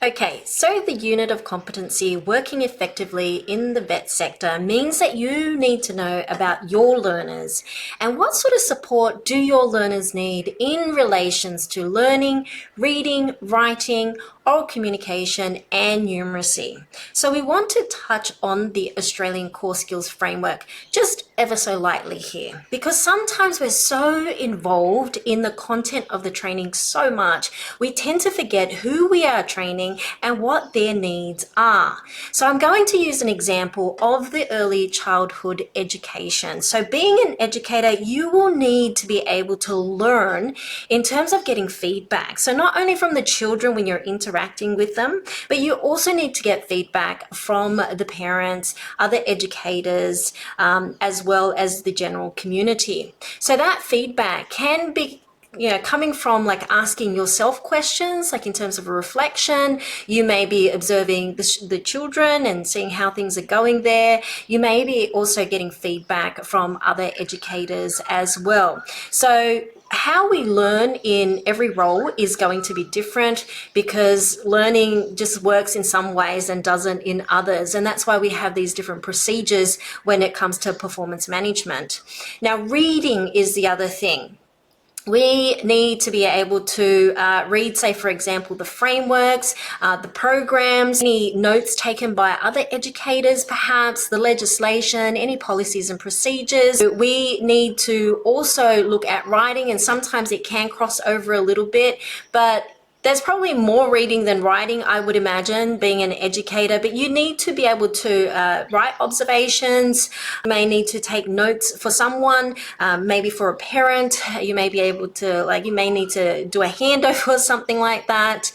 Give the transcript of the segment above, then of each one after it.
Okay, so the unit of competency working effectively in the vet sector means that you need to know about your learners and what sort of support do your learners need in relations to learning, reading, writing, oral communication and numeracy. So we want to touch on the Australian Core Skills Framework just ever so lightly here, because sometimes we're so involved in the content of the training so much, we tend to forget who we are training and what their needs are. So I'm going to use an example of the early childhood education. So being an educator, you will need to be able to learn in terms of getting feedback. So not only from the children when you're interacting with them, but you also need to get feedback from the parents, other educators, as well as the general community. So that feedback can be coming from like asking yourself questions, like in terms of a reflection. You may be observing the children and seeing how things are going there. You may be also getting feedback from other educators as well. So how we learn in every role is going to be different, because learning just works in some ways and doesn't in others. And that's why we have these different procedures when it comes to performance management. Now, reading is the other thing. We need to be able to read, say, for example, the frameworks, the programs, any notes taken by other educators, perhaps the legislation, any policies and procedures. We need to also look at writing, and sometimes it can cross over a little bit, but there's probably more reading than writing, I would imagine, being an educator, but you need to be able to write observations. You may need to take notes for someone, maybe for a parent. You may be able to, you may need to do a handover or something like that.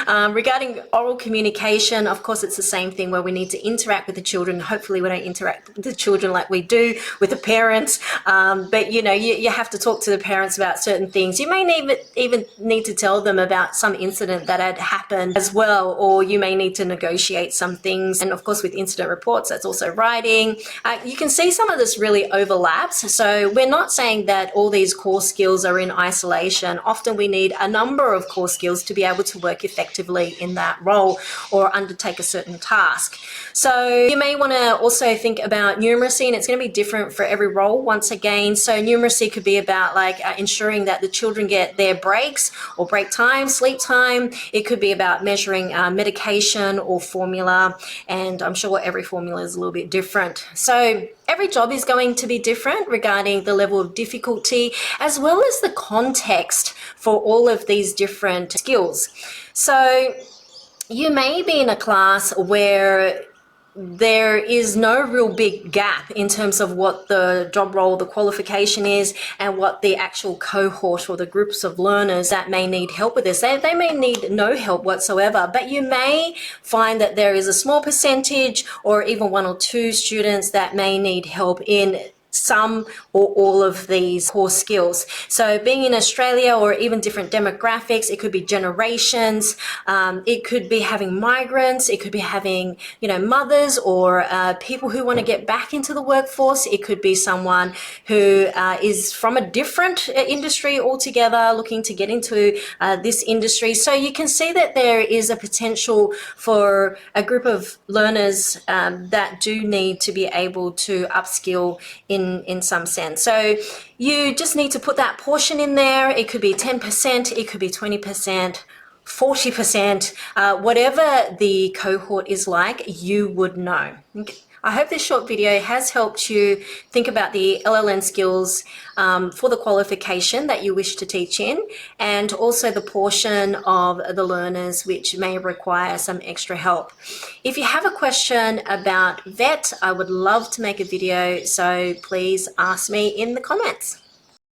Regarding oral communication, of course, it's the same thing where we need to interact with the children. Hopefully we don't interact with the children like we do with the parents, but you have to talk to the parents about certain things. You may even need to tell them about some incident that had happened as well, or you may need to negotiate some things. And of course, with incident reports, that's also writing. You can see some of this really overlaps. So we're not saying that all these core skills are in isolation. Often we need a number of core skills to be able to work effectively in that role or undertake a certain task. So you may want to also think about numeracy, and it's going to be different for every role once again. So numeracy could be about ensuring that the children get their breaks or break time, sleep time. It could be about measuring medication or formula, and I'm sure every formula is a little bit different. So every job is going to be different regarding the level of difficulty, as well as the context for all of these different skills. So you may be in a class where there is no real big gap in terms of what the job role, the qualification is, and what the actual cohort or the groups of learners that may need help with this. They may need no help whatsoever, but you may find that there is a small percentage or even one or two students that may need help in some or all of these core skills. So being in Australia, or even different demographics, it could be generations, it could be having migrants, it could be having, mothers or people who want to get back into the workforce. It could be someone who is from a different industry altogether, looking to get into this industry. So you can see that there is a potential for a group of learners that do need to be able to upskill in some sense. So you just need to put that portion in there. It could be 10%, it could be 20%, 40%, whatever the cohort is like, you would know. Okay. I hope this short video has helped you think about the LLN skills for the qualification that you wish to teach in, and also the portion of the learners which may require some extra help. If you have a question about VET, I would love to make a video, so please ask me in the comments.